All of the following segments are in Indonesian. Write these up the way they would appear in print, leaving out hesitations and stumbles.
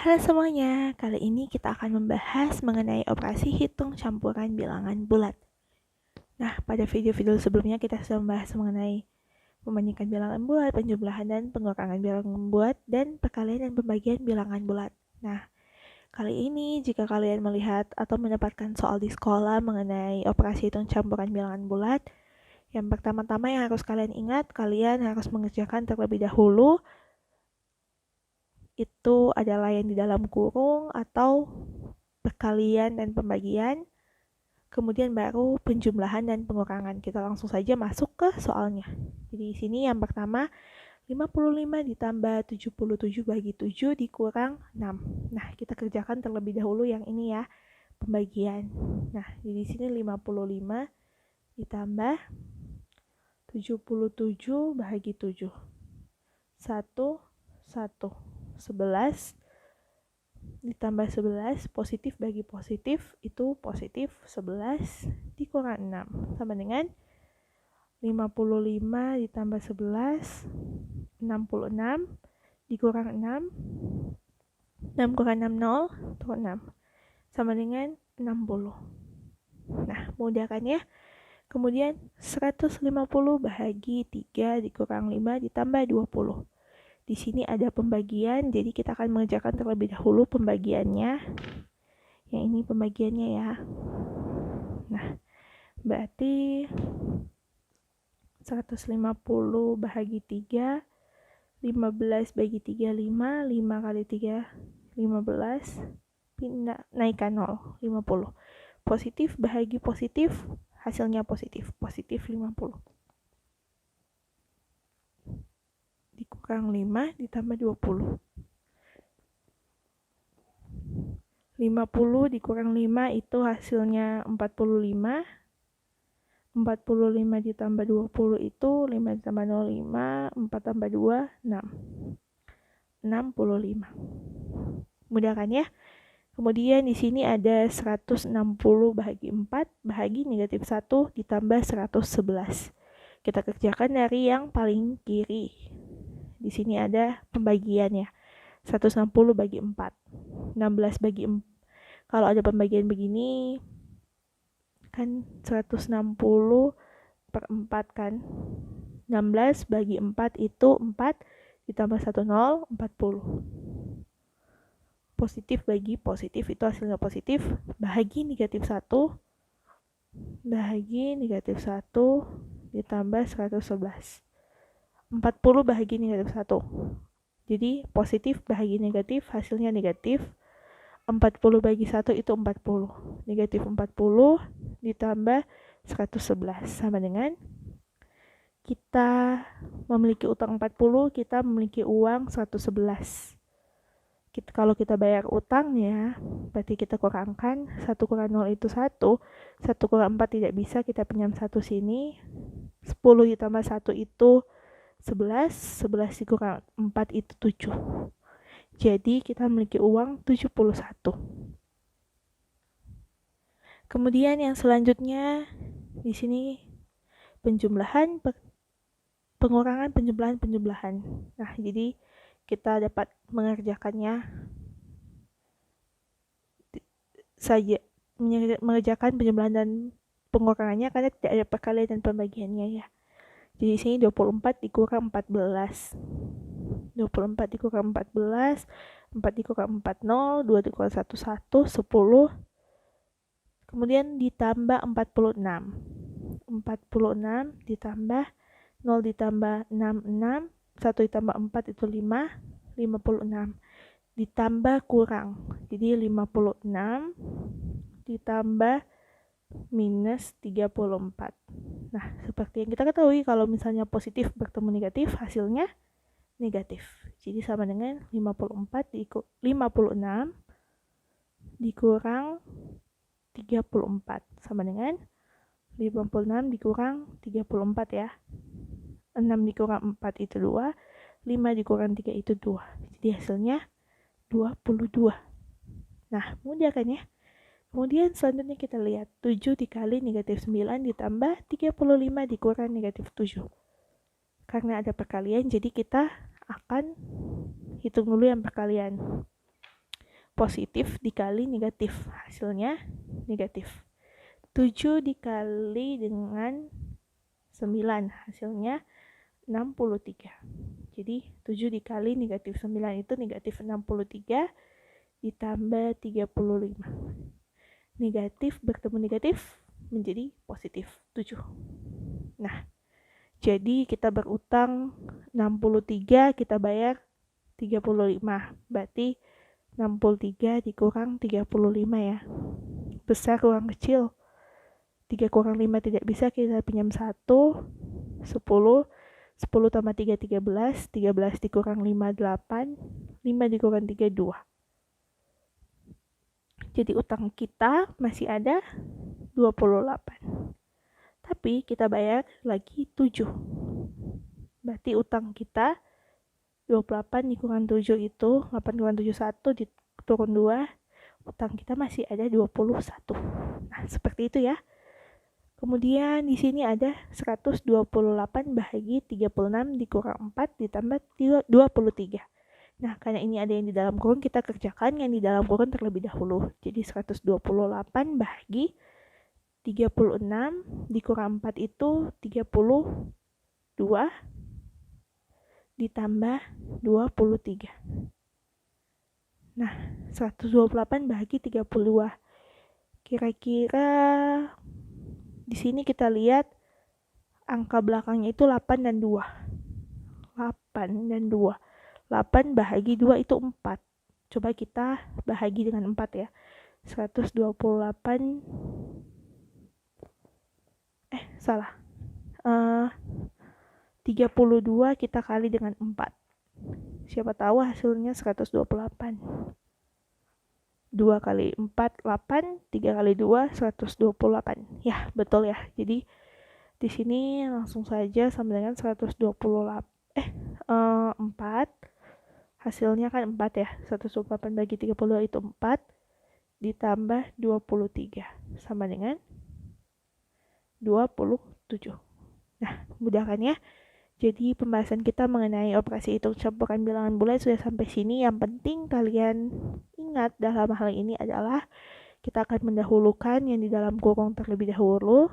Halo semuanya, kali ini kita akan membahas mengenai operasi hitung campuran bilangan bulat. Nah, pada video-video sebelumnya kita sudah membahas mengenai membandingkan bilangan bulat, penjumlahan dan pengurangan bilangan bulat, dan perkalian dan pembagian bilangan bulat. Nah, kali ini jika kalian melihat atau mendapatkan soal di sekolah mengenai operasi hitung campuran bilangan bulat, yang pertama-tama yang harus kalian ingat, kalian harus mengerjakan terlebih dahulu itu adalah yang di dalam kurung atau perkalian dan pembagian, kemudian baru penjumlahan dan pengurangan. Kita langsung saja masuk ke soalnya. Jadi di sini yang pertama 55 ditambah 77 bagi 7 dikurang 6. Nah, kita kerjakan terlebih dahulu yang ini ya, pembagian. Nah, jadi di sini 55 ditambah 77 bagi 7. 1 11 ditambah 11, positif bagi positif itu positif 11 dikurang 6 sama dengan 55 ditambah 11 66 dikurang 6 6 kurang 6 0 turun 6 sama dengan 60. Nah, mudah kan ya? Kemudian 150 bahagi 3 dikurang 5 ditambah 20. Di sini ada pembagian, jadi kita akan mengerjakan terlebih dahulu pembagiannya. Yang ini pembagiannya ya. Nah, berarti 150 bahagi 3, 15 bagi 3, 5, 5 kali 3, 15, pindah, naikkan 0, 50. Positif bahagi positif, hasilnya positif, positif 50. Dikurang 5 ditambah 20. 50 dikurang 5 itu hasilnya 45. 45 ditambah 20 itu 5 ditambah 0, 5, 4 tambah 2, 6. 65. Mudah kan ya? Kemudian di sini ada 160 bahagi 4 bahagi negatif 1 ditambah 111. Kita kerjakan dari yang paling kiri. Di sini ada pembagiannya. 160 bagi 4. 16 bagi 4. Kalau ada pembagian begini, kan 160 per 4 kan. 16 bagi 4 itu 4 ditambah 1 0, 40. Positif bagi positif itu hasilnya positif. Bahagi negatif 1. Bahagi negatif 1 ditambah 111. 40 bahagi negatif 1. Jadi positif bahagi negatif hasilnya negatif. 40 bagi 1 itu 40. Negatif 40 ditambah 111 sama dengan kita memiliki utang 40, kita memiliki uang 111. Kalau kita bayar utangnya, berarti kita kurangkan 1 kurang 0 itu 1, 1 kurang 4 tidak bisa, kita pinjam 1 sini, 10 ditambah 1 itu 11, 11 dikurang 4 itu 7. Jadi kita memiliki uang 71. Kemudian yang selanjutnya di sini penjumlahan, pengurangan, penjumlahan. Nah, jadi kita dapat mengerjakannya saja, mengerjakan penjumlahan dan pengurangannya karena tidak ada perkalian dan pembagiannya ya. Jadi di sini 24 dikurang 14. 24 dikurang 14, 4 dikurang 4, 0, 2 dikurang 1, 1, 10. Kemudian ditambah 46. 46 ditambah 0 ditambah 6, 6. 1 ditambah 4 itu 5, 56. Ditambah kurang. Jadi 56 ditambah minus 34. Nah, seperti yang kita ketahui kalau misalnya positif bertemu negatif, hasilnya negatif. Jadi sama dengan 56 dikurang 34 sama dengan 56 dikurang 34 ya. 6 dikurang 4 itu 2, 5 dikurang 3 itu 2. Jadi hasilnya 22. Nah, mudah kan ya? Kemudian selanjutnya kita lihat 7 dikali negatif 9 ditambah 35 dikurang negatif 7. Karena ada perkalian, jadi kita akan hitung dulu yang perkalian. positif dikali negatif, hasilnya negatif. 7 dikali dengan 9, hasilnya 63. Jadi 7 dikali negatif 9 itu negatif 63 ditambah 35. Negatif bertemu negatif menjadi positif 7. Nah, jadi kita berutang 63, kita bayar 35. Berarti 63 dikurang 35 ya. Besar kurang kecil. 3 kurang 5 tidak bisa, kita pinjam 1. 10. 10 tambah 3, 13. 13 dikurang 5, 8. 5 dikurang 3, 2. Jadi utang kita masih ada 28. Tapi kita bayar lagi 7. Berarti utang kita 28 dikurang 7 itu 8 kurang 7 1 diturun 2. Utang kita masih ada 21. Nah, seperti itu ya. Kemudian di sini ada 128 bahagi 36 dikurang 4 ditambah 23. Nah, karena ini ada yang di dalam kurung, kita kerjakan yang di dalam kurung terlebih dahulu. Jadi 128 bahagi 36 dikurang 4 itu 32 ditambah 23. Nah, 128 bahagi 32. Kira-kira di sini kita lihat angka belakangnya itu 8 dan 2. 8 dan 2. 8 bahagi 2 itu 4. Coba kita bahagi dengan 4 ya. 128 32 kita kali dengan 4. Siapa tahu hasilnya 128. 2 kali 4 8, 3 kali 2 128. Ya, betul ya. Jadi di sini langsung saja sama dengan 128 4. Hasilnya kan 4 ya. 128 bagi 32 itu 4 ditambah 23 sama dengan 27. Nah, mudah kan ya? Jadi pembahasan kita mengenai operasi hitung campuran bilangan bulat sudah sampai sini. Yang penting kalian ingat dalam hal ini adalah kita akan mendahulukan yang di dalam kurung terlebih dahulu.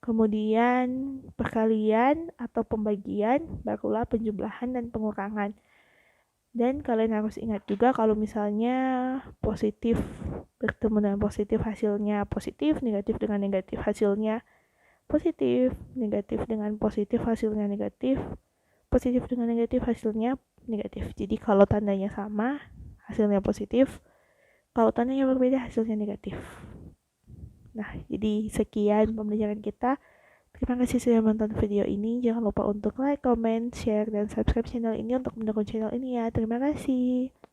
Kemudian perkalian atau pembagian, barulah penjumlahan dan pengurangan. Dan kalian harus ingat juga kalau misalnya positif bertemu dengan positif hasilnya positif, negatif dengan negatif hasilnya positif, negatif dengan positif hasilnya negatif, positif dengan negatif hasilnya negatif. Jadi kalau tandanya sama hasilnya positif, kalau tandanya berbeda hasilnya negatif. Nah, jadi sekian pembelajaran kita. Terima kasih sudah menonton video ini. Jangan lupa untuk like, comment, share, dan subscribe channel ini untuk mendukung channel ini ya. Terima kasih.